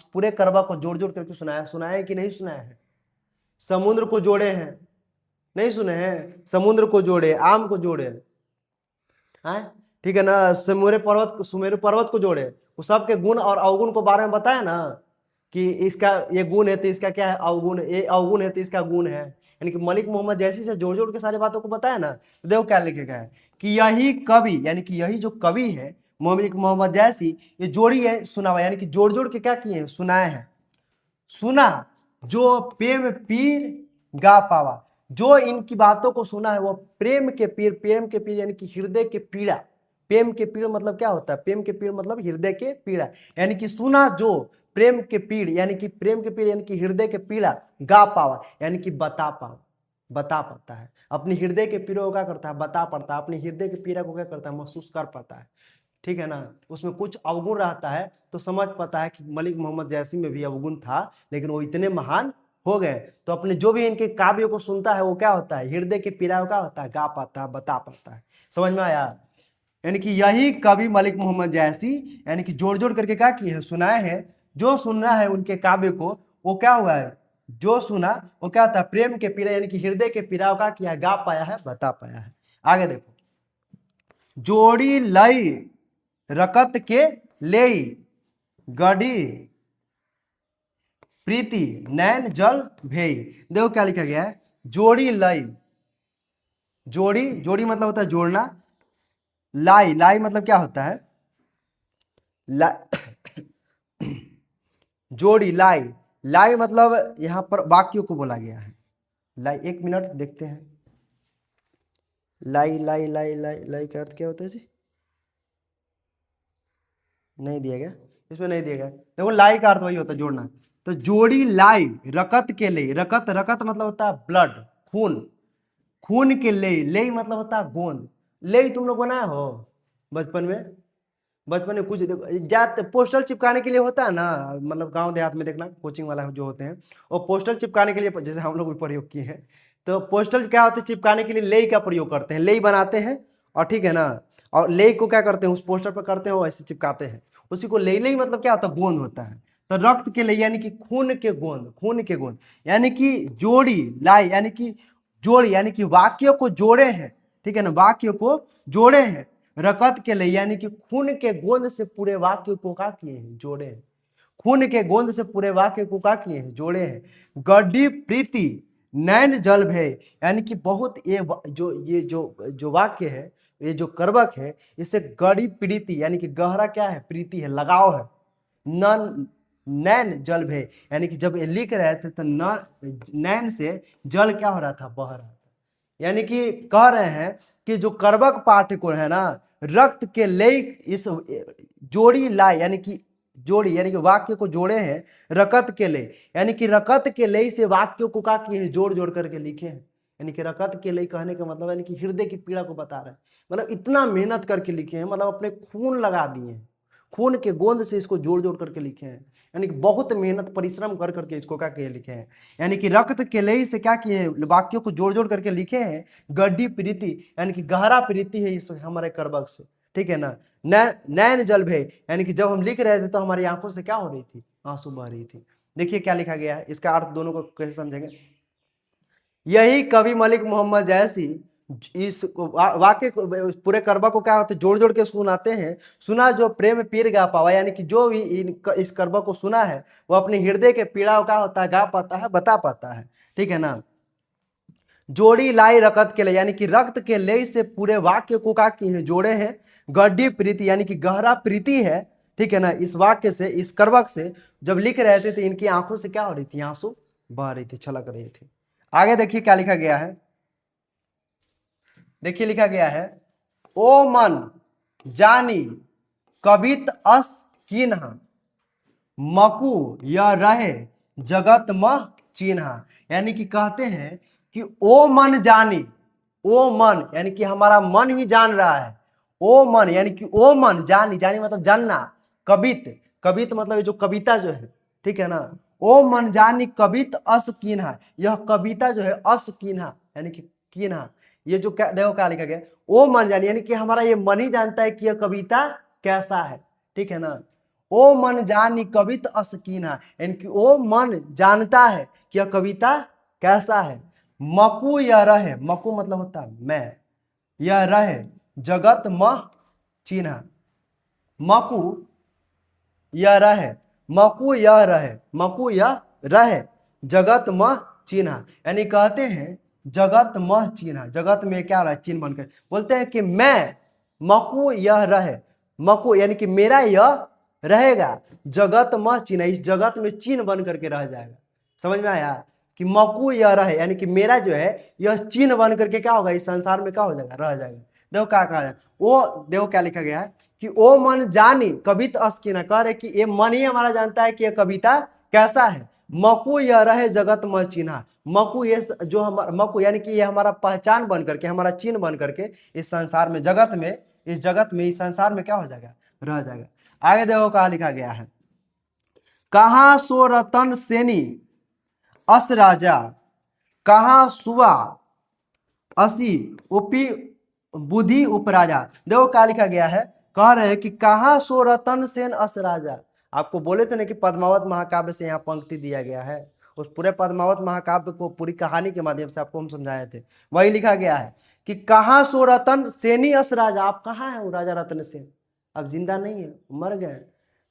पूरे करबा को जोड़ जोड़ करके सुनाया, सुनाया है कि नहीं सुनाया है। समुद्र को जोड़े हैं, नहीं सुने हैं, समुद्र को जोड़े, आम को जोड़े हैं, ठीक है ना। सुमेरु पर्वत को जोड़े, वो सबके गुण और अवगुण को बारे में बताया ना, कि इसका ये गुण है तो इसका क्या है अवगुण, ये अवगुण है तो इसका गुण है, यानी कि मलिक मोहम्मद जैसी से जोड़ जोड़ के सारी बातों को बताया ना। तो देखो क्या लिखेगा है कि यही कवि, यानी कि यही जो कवि है मलिक मोहम्मद जैसी, ये जोड़ी है सुनावा, यानी कि जोड़ जोड़ के क्या किए हैं, सुनाए हैं। सुना जो प्रेम पीर गा पावा, जो इनकी बातों को सुना है वो प्रेम के पीर, प्रेम के पीर यानी कि हृदय के पीड़ा, प्रेम के पीड़ मतलब क्या होता है, प्रेम के पीड़ मतलब हृदय के पीड़ा, यानी कि सुना जो प्रेम के पीड़, यानी कि प्रेम के पीड़ यानी कि हृदय के पीड़ा, गा पावा यानी कि बता पावा, बता पाता है अपनी हृदय के पीड़ा को, क्या करता है, बता पाता है अपनी हृदय के पीड़ा को, क्या करता है, महसूस कर पाता है, ठीक है ना। उसमें कुछ अवगुण रहता है तो समझ पाता है कि मलिक मोहम्मद जैसी में भी अवगुण था, लेकिन वो इतने महान हो गए, तो अपने जो भी इनके काव्यों को सुनता है वो क्या होता है, हृदय के पीड़ा को क्या होता है, गा पाता है, बता पाता है। समझ में आया। यानी कि यही कवि मलिक मोहम्मद जैसी, यानी कि जोड़ जोड़ करके क्या किए हैं, सुनाए हैं। जो सुनना है उनके काव्य को, वो क्या हुआ है, जो सुना वो क्या था, प्रेम के पीड़ा यानी कि हृदय के पीड़ा का किया, गा पाया है, बता पाया है। आगे देखो, जोड़ी लई रकत के ले गढ़ी प्रीति नैन जल भेई। देखो क्या लिखा गया है, जोड़ी लई, जोड़ी, जोड़ी मतलब होता है जोड़ना, लाई, लाई मतलब क्या होता है, ला जोड़ी लाई, लाई मतलब यहां पर वाक्यों को बोला गया है। लाई, एक मिनट देखते हैं, लाई लाई लाई लाई लाई का अर्थ क्या होता है जी, नहीं दिया गया, इसमें नहीं दिया गया। देखो लाई का अर्थ वही होता है जोड़ना। तो जोड़ी लाई रकत के लिए, रकत, रकत मतलब होता है ब्लड, खून, खून के ले मतलब होता है गोंद। ले तुम लोग बनाए हो बचपन में, बचपन में कुछ जाते पोस्टल चिपकाने के लिए होता है ना, मतलब गांव देहात में देखना कोचिंग वाला जो होते हैं वो पोस्टल चिपकाने के लिए, जैसे हम लोग भी प्रयोग किए हैं, तो पोस्टल क्या होते हैं, चिपकाने के लिए लेई का प्रयोग करते हैं, लेई बनाते हैं और ठीक है ना, और लेई को क्या करते हैं, उस पोस्टर पर करते हैं, ऐसे चिपकाते हैं, उसी को लेई, लेई मतलब क्या होता है, गोंद होता है। तो रक्त के लिए यानी कि खून के गोंद, खून के गोंद, यानी कि जोड़ी लाई, यानी कि जोड़ी, यानी कि वाक्यों को जोड़े हैं, ठीक है ना, वाक्यों को जोड़े हैं रकत के लिए, यानी कि खून के गोंद से पूरे वाक्य को क्या किए हैं, जोड़े हैं। खून के गोंद से पूरे वाक्य को क्या किए हैं, जोड़े हैं। गड्डी प्रीति नैन जल भय, यानी कि बहुत ये जो वाक्य है, ये जो करवक है, इससे गड़ी प्रीति यानी कि गहरा क्या है, प्रीति है, लगाव है। नन नैन जल भय, यानी कि जब ये लिख रहे थे तो नैन से जल क्या हो रहा था, बह रहा था, यानी कि कह रहे हैं कि जो कर्बक पाठ को है ना, रक्त के ले इस जोड़ी लाई, यानी कि जोड़ी, यानी कि वाक्य को जोड़े हैं रकत के ले, यानी कि रकत के ले से वाक्यों को क्या किए हैं, जोड़ जोड़ करके लिखे हैं। यानी कि रकत के ले कहने का मतलब यानी कि हृदय की पीड़ा को बता रहे हैं, मतलब इतना मेहनत करके लिखे हैं, मतलब अपने खून लगा दिए हैं, खून के गोंद से इसको जोड़ जोड़ करके लिखे हैं, यानी कि बहुत मेहनत परिश्रम कर करके इसको क्या किए, लिखे हैं। यानी कि रक्त के लई से क्या किए हैं, वाक्यों को जोड़ जोड़ करके लिखे हैं। गड्डी प्रीति यानी कि गहरा प्रीति है इस हमारे करबक से, ठीक है ना। नैन जल भय, यानी कि जब हम लिख रहे थे तो हमारी आंखों से क्या हो रही थी, आंसू बह रही थी। देखिए क्या लिखा गया है, इसका अर्थ दोनों को कैसे समझेंगे। यही कवि मलिक मोहम्मद जैसी इस वाक्य को, पूरे करबा को क्या होते जोड़ जोड़ के सुनाते हैं। सुना जो प्रेम पीर गा पावा, यानी कि जो भी इस करबा को सुना है वो अपने हृदय के पीड़ा का होता है गा पाता है, बता पाता है, ठीक है ना। जोड़ी लाई रकत के लिए, यानी कि रक्त के ले से पूरे वाक्य को क्या किए हैं, जोड़े हैं। गड्ढी प्रीति, यानी कि गहरा प्रीति है, ठीक है ना। इस वाक्य से, इस करबक से जब लिख रहे थे तो इनकी आंखों से क्या हो रही थी, आंसू बह रही थी, छलक रही थी। आगे देखिए क्या लिखा गया है। देखिए लिखा गया है, ओ मन जानी कवित अस कीन्हा, मकु यह रहे जगत मह चिन्हा। यानी कि कहते हैं कि ओ मन जानी, ओ मन यानी कि हमारा मन भी जान रहा है। ओ मन यानी कि ओ मन जानी, जानी मतलब जानना। कवित, कवित मतलब जो कविता जो है, ठीक है ना। ओ मन जानी कवित अस कीन्हा, यह कविता जो है अस कीन्हा यानी कि कीन्हा, ये जो क्या देखो क्या लिखा गया, ओ मन जानी यानी कि हमारा ये मन ही जानता है कि यह कविता कैसा है, ठीक है ना। ओ मन जानी कवित अस कीन्हा, यानी कि ओ मन जानता है कि यह कविता कैसा है। मकु यह रहे, मकु मतलब होता है मैं, यह रहे जगत मह चिन्हा, मकु यह रहे, मकु यह रहे, मकु यह रहे जगत मह चिन्हा, यानी कहते हैं जगत मह चिन्हा, जगत में क्या रहा है, चिन्ह बनकर बोलते हैं कि मैं मकु यह रहे, मकु यानी कि मेरा यह रहेगा जगत मह चिन्हा, इस जगत में चिन्ह बन करके रह जाएगा। समझ में आया कि मकु यह रहे यानी कि मेरा जो है यह चिन्ह बन करके क्या होगा, इस संसार में क्या हो जाएगा, रह जाएगा। देखो क्या कहा जाए, वो देखो क्या लिखा गया है कि ओ मन जानी कवित अस्किना, कह रहे कि ये मन ही हमारा जानता है कि यह कविता कैसा है। मकु यह रहे जगत मह चिन्हा, मकु ये जो हमारा मकु यानी कि ये हमारा पहचान बन करके, हमारा चिन्ह बन करके इस संसार में, जगत में, इस जगत में, इस संसार में क्या हो जाएगा, रह जाएगा। आगे देखो कहा लिखा गया है, कहा सो रतन सेनी अस राजा, कहा सुआ असी उपी बुद्धि उपराजा। देखो क्या लिखा गया है, कह रहे हैं कि कहा सो रतन सेन अस राजा। आपको बोले थे ना कि पद्मावत महाकाव्य से यहाँ पंक्ति दिया गया है, उस पूरे पद्मावत महाकाव्य को पूरी कहानी के माध्यम से आपको हम समझाए थे। वही लिखा गया है कि कहा सो रतन सेनी अस राजा, आप कहाँ है वो राजा रतन सेन, अब जिंदा नहीं है, मर गए।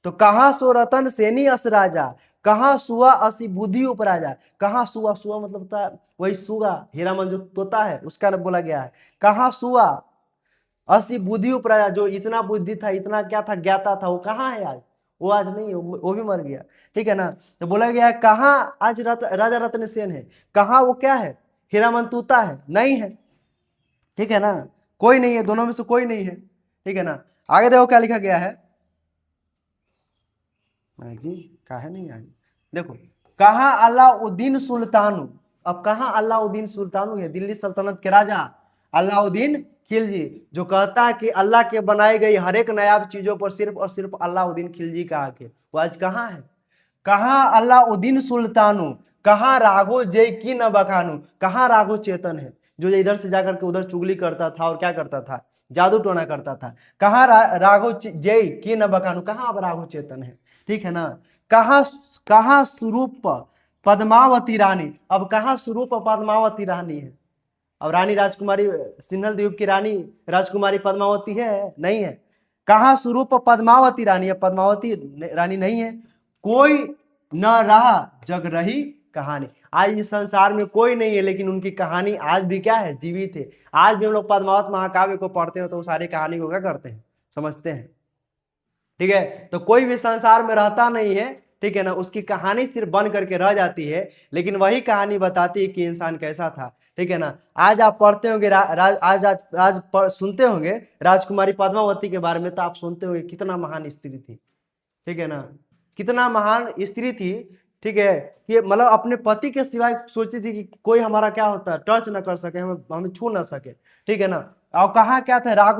तो कहा सो रतन सेनी अस राजा, कहाँ सुआ असी बुद्धि उपराजा। कहाँ सुआ, सुआ मतलब होता है वही सुगा, हीरामन जो तोता है उसका बोला गया है। कहाँ सुआ असी बुद्धि उपराजा, जो इतना बुद्धि था, इतना क्या था, ज्ञाता था, वो कहाँ है आज, वो आज नहीं है, वो भी मर गया, ठीक है ना। तो बोला गया है कहाँ आज राजा रत्न सेन है, कहाँ वो क्या है, हीरामन तोता है, नहीं है, ठीक है ना, कोई नहीं है, दोनों में से कोई नहीं है, ठीक है ना। आगे देखो क्या लिखा गया है जी, कहा नहीं आगे देखो, कहाँ अलाउद्दीन सुल्तानु, अब कहाँ अलाउद्दीन सुल्तानु है, दिल्ली सल्तनत के राजा अलाउद्दीन खिलजी, जो कहता है कि अल्लाह के बनाई गई हर एक नायाब चीजों पर सिर्फ और सिर्फ अलाउद्दीन खिलजी का आके, वो आज कहाँ है। कहाँ अलाउद्दीन सुल्तानु, कहाँ राघो जय की न बखानु, कहाँ राघो चेतन है, जो इधर से जाकर के उधर चुगली करता था और क्या करता था, जादू टोना करता था। कहाँ राघो जय की न बखानु, कहाँ अब राघो चेतन है, ठीक है ना। कहाँ कहाँ स्वरूप पद्मावती रानी, अब कहाँ स्वरूप पद्मावती रानी है, अब रानी राजकुमारी सिन्हल द्वीप की रानी राजकुमारी पद्मावती है, नहीं है। कहाँ स्वरूप पद्मावती रानी है, पद्मावती रानी नहीं है। कोई न रहा जग रही कहानी, आज इस संसार में कोई नहीं है, लेकिन उनकी कहानी आज भी क्या है, जीवित है। आज भी हम लोग पद्मावत महाकाव्य को पढ़ते हैं तो सारी कहानी को क्या करते हैं, समझते हैं, ठीक है। तो कोई भी संसार में रहता नहीं है, ठीक है ना, उसकी कहानी सिर्फ बन करके रह जाती है, लेकिन वही कहानी बताती है कि इंसान कैसा था, ठीक है ना। आज आप पढ़ते होंगे सुनते होंगे राजकुमारी पद्मावती के बारे में, तो आप सुनते होंगे कितना महान स्त्री थी, ठीक है ना, कितना महान स्त्री थी, ठीक है, कि मतलब अपने पति के सिवाय सोचती थी कि कोई हमारा क्या होता है, टच ना कर सके, हमें छू ना सके, ठीक है ना। और कहाँ क्या था,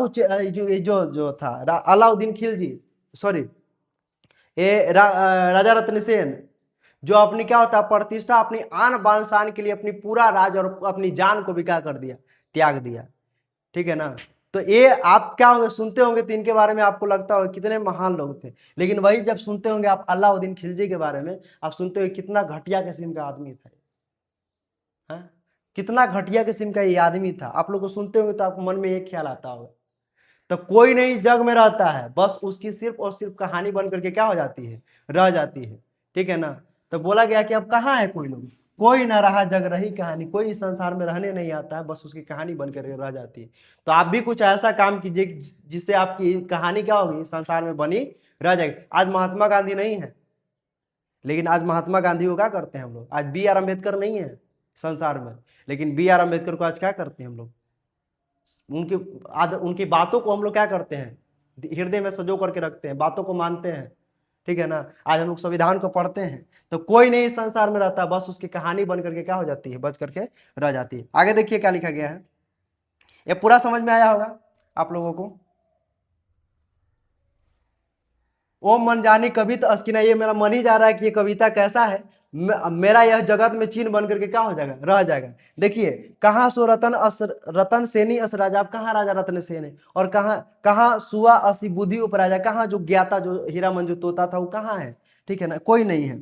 जो था अलाउद्दीन खिलजी, सॉरी राजा रत्न सेन, जो अपनी क्या होता है प्रतिष्ठा, अपनी आन बान शान के लिए अपनी पूरा राज और अपनी जान को भी क्या कर दिया, त्याग दिया, ठीक है ना। तो ये आप क्या होंगे, सुनते होंगे तो इनके बारे में आपको लगता होगा कितने महान लोग थे, लेकिन वही जब सुनते होंगे आप अलाउद्दीन खिलजी के बारे में, आप सुनते हो कितना घटिया किस्म का आदमी था, हाँ? कितना घटिया किस्म का ये आदमी था। आप लोग को सुनते होंगे तो आपको मन में एक ख्याल आता होगा, तो कोई नहीं इस जग में रहता है, बस उसकी सिर्फ और सिर्फ कहानी बन करके क्या हो जाती है, रह जाती है, ठीक है ना। तो बोला गया कि अब कहाँ है कोई लोग, कोई ना रहा जग रही कहानी, कोई इस संसार में रहने नहीं आता है, बस उसकी कहानी बन करके रह जाती है। तो आप भी कुछ ऐसा काम कीजिए जिससे आपकी कहानी क्या होगी, इस संसार में बनी रह जाएगी। आज महात्मा गांधी नहीं है, लेकिन आज महात्मा गांधी को क्या करते हैं हम लोग, आज बी आर अम्बेडकर नहीं है संसार में, लेकिन बी आर अम्बेडकर को आज क्या करते हैं हम लोग, उनकी बातों को हम लोग क्या करते हैं, हृदय में सजो करके रखते हैं, बातों को मानते हैं, ठीक है ना। आज हम लोग संविधान को पढ़ते हैं, तो कोई नहीं इस संसार में रहता, बस उसकी कहानी बन करके क्या हो जाती है, बच करके रह जाती है। आगे देखिए क्या लिखा गया है, ये पूरा समझ में आया होगा आप लोगों को। ओम मन जानी कभी तो अस्किना, ये मेरा मन ही जा रहा है कि ये कविता कैसा है, मेरा यह जगत में चिन्ह बन करके क्या हो जाएगा, रह जाएगा। देखिए, कहाँ सो रतन सेनी अस राजा, आप कहाँ राजा रतन सेन है, और कहाँ कहाँ सुआ असी बुद्धि उपराजा, कहाँ जो ज्ञाता जो हीरा मंजू तोता था वो कहाँ है, ठीक है ना, कोई नहीं है,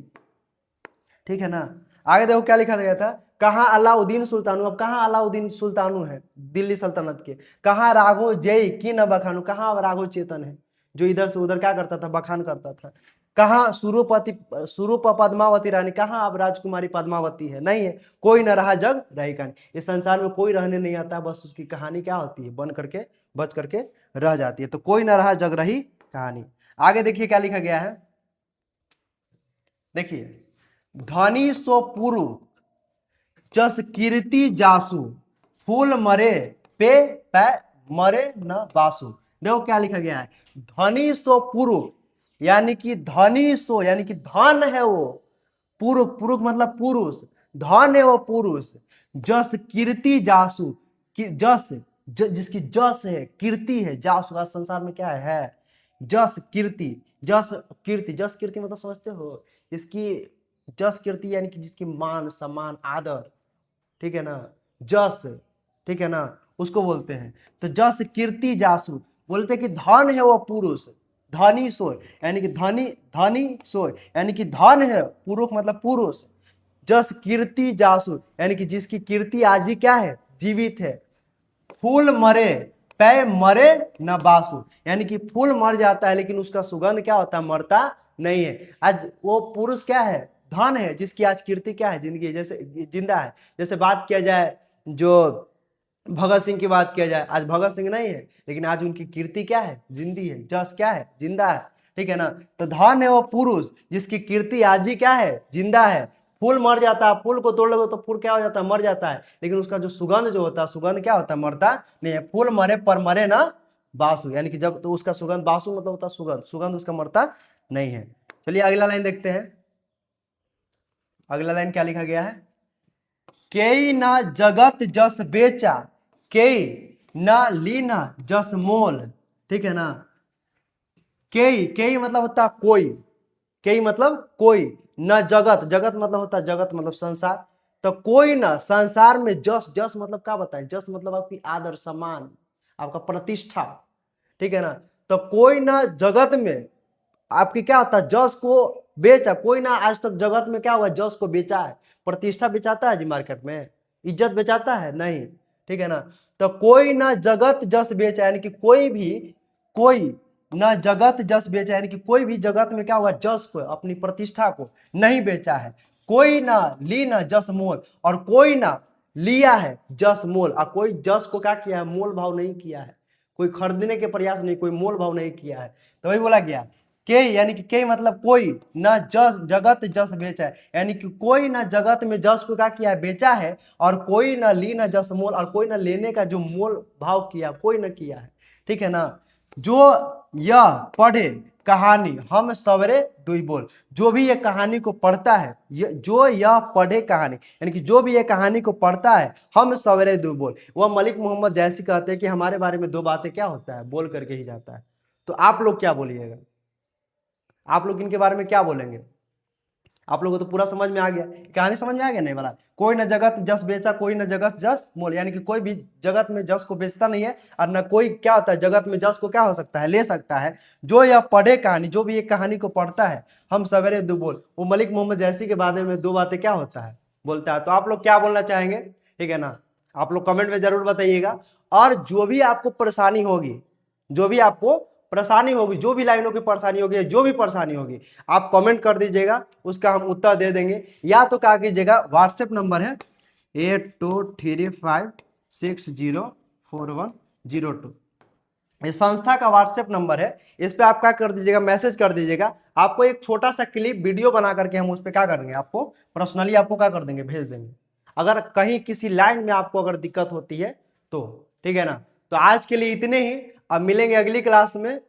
ठीक है ना। आगे देखो क्या लिखा गया था, कहाँ अलाउद्दीन सुल्तानू, अब कहाँ अलाउद्दीन सुल्तानू है दिल्ली सल्तनत के, कहाँ राघो जय की न बखानू, कहाँ राघो चेतन है जो इधर से उधर क्या करता था, बखान करता था। कहाँ सुरूप पद्मावती रानी, कहाँ अब राजकुमारी पद्मावती है, नहीं है, कोई न रहा जग रही कहानी, इस संसार में कोई रहने नहीं आता, बस उसकी कहानी क्या होती है, बन करके बच करके रह जाती है। तो कोई न रहा जग रही कहानी। आगे देखिए क्या लिखा गया है, देखिए, धनी सो पुरु जस कीर्ति जासु, फूल मरे पे पै मरे न बासु। देखो क्या लिखा गया है, धनी सो पुरुष, यानी कि धनी सो यानी कि धन है वो, पुरुष पुरुष मतलब पुरुष, धन है वो पुरुष, जस कीर्ति जासु, कि जस जिसकी जस है, कीर्ति है, जासु आज संसार में क्या है, जस कीर्ति, जस कीर्ति, जस कीर्ति मतलब समझते हो, इसकी जस कीर्ति यानी कि जिसकी मान सम्मान आदर, ठीक है ना, जस, ठीक है ना, उसको बोलते हैं। तो जस कीर्ति जासु, बोलते कि धन है वो पुरुष, धनी सोय यानी कि धनी सोय यानी कि धन है, पुरुष मतलब पुरुष, जस कीर्ति जासु यानी कि जिसकी कीर्ति आज भी क्या है, जीवित है, फूल मरे पै मरे न बासु, यानी कि फूल मर जाता है लेकिन उसका सुगंध क्या होता है, मरता नहीं है। आज वो पुरुष क्या है, धन है, जिसकी आज कीर्ति क्या है, जिंदगी जैसे जिंदा है। जैसे बात किया जाए जो भगत सिंह की बात किया जाए, आज भगत सिंह नहीं है लेकिन आज उनकी कीर्ति क्या है, जिंदी है, जस क्या है, जिंदा है, ठीक है ना। तो धन है वो पुरुष जिसकी कीर्ति आज भी क्या है, जिंदा है। फूल मर जाता है, फूल को तोड़ लोगे तो फूल क्या हो जाता है, मर जाता है, लेकिन उसका जो सुगंध जो होता है, सुगंध क्या होता है, मरता नहीं है। फूल मरे पर मरे ना बासु, यानी कि जब तो उसका सुगंध, बासु मतलब होता है सुगंध, सुगंध उसका मरता नहीं है। चलिए अगला लाइन देखते हैं, अगला लाइन क्या लिखा गया है, केई ना जगत जस बेचा, केई ना लीना जस मोल, ठीक है ना। केई, केई मतलब होता है कोई, केई मतलब कोई, न जगत, जगत मतलब होता है जगत मतलब संसार, तो कोई ना संसार में जस, जस मतलब क्या बताएं, जस मतलब आपकी आदर सम्मान, आपका प्रतिष्ठा, ठीक है ना। तो कोई ना जगत में आपकी क्या होता है, जस को बेचा, कोई ना आज तक जगत में क्या हुआ, जस को बेचा है। प्रतिष्ठा बेचाता है जी मार्केट में, इज्जत बेचाता है नहीं, ठीक है ना। तो कोई ना जगत जस बेचा, यानी कि कोई भी, कोई ना जगत जस बेचा, यानी कि कोई भी जगत में क्या हुआ, जस को, अपनी प्रतिष्ठा को नहीं बेचा है। कोई ना ली ना जस मोल, और कोई ना लिया है जस मोल, और कोई जस को क्या किया है, मोल भाव नहीं किया है, कोई खरीदने के प्रयास नहीं, कोई मोल भाव नहीं किया है। तो वही बोला गया, के यानी कि के मतलब कोई ना जस जगत जस बेचा है, यानी कि कोई ना जगत में जस को क्या किया है, बेचा है, और कोई ना ली ना जस मोल, और कोई ना लेने का जो मोल भाव किया, कोई ना किया है, ठीक है ना। जो यह पढ़े कहानी हम सवरे दुई बोल, जो भी ये कहानी को पढ़ता है, जो यह पढ़े कहानी यानी कि जो भी ये कहानी को पढ़ता है, हम सवरे दुई बोल, वह मलिक मोहम्मद जैसी कहते हैं कि हमारे बारे में दो बातें क्या होता है, बोल करके ही जाता है। तो आप लोग क्या बोलिएगा, आप लोग इनके बारे में क्या बोलेंगे, आप लोगों को तो पूरा समझ में आ गया, कहानी समझ में आ गया नहीं वाला। कोई न जगत जस बेचा, कोई न जगत जस मोल, यानी कि कोई भी जगत में जस को बेचता नहीं है, और न कोई क्या होता है जगत में जस को क्या हो सकता है, ले सकता है। जो यह पढ़े कहानी, जो भी एक कहानी को पढ़ता है, हम सवेरे दो बोल, वो मलिक मोहम्मद जैसी के बारे में दो बातें क्या होता है, बोलता है। तो आप लोग क्या बोलना चाहेंगे, ठीक है ना, आप लोग कमेंट में जरूर बताइएगा। और जो भी आपको परेशानी होगी, जो भी आपको परेशानी होगी, जो भी लाइनों की परेशानी होगी, जो भी परेशानी होगी, आप कमेंट कर दीजिएगा, उसका हम उत्तर दे देंगे। या तो क्या कीजिएगा, व्हाट्सएप नंबर है 8235604102, ये संस्था का व्हाट्सएप नंबर है। इस पे आप क्या कर दीजिएगा, मैसेज कर दीजिएगा। आपको एक छोटा सा क्लिप वीडियो बना करके हम उस पर क्या करेंगे, आपको पर्सनली आपको क्या कर देंगे, भेज देंगे। अगर कहीं किसी लाइन में आपको अगर दिक्कत होती है तो, ठीक है ना। तो आज के लिए इतने ही, अब मिलेंगे अगली क्लास में।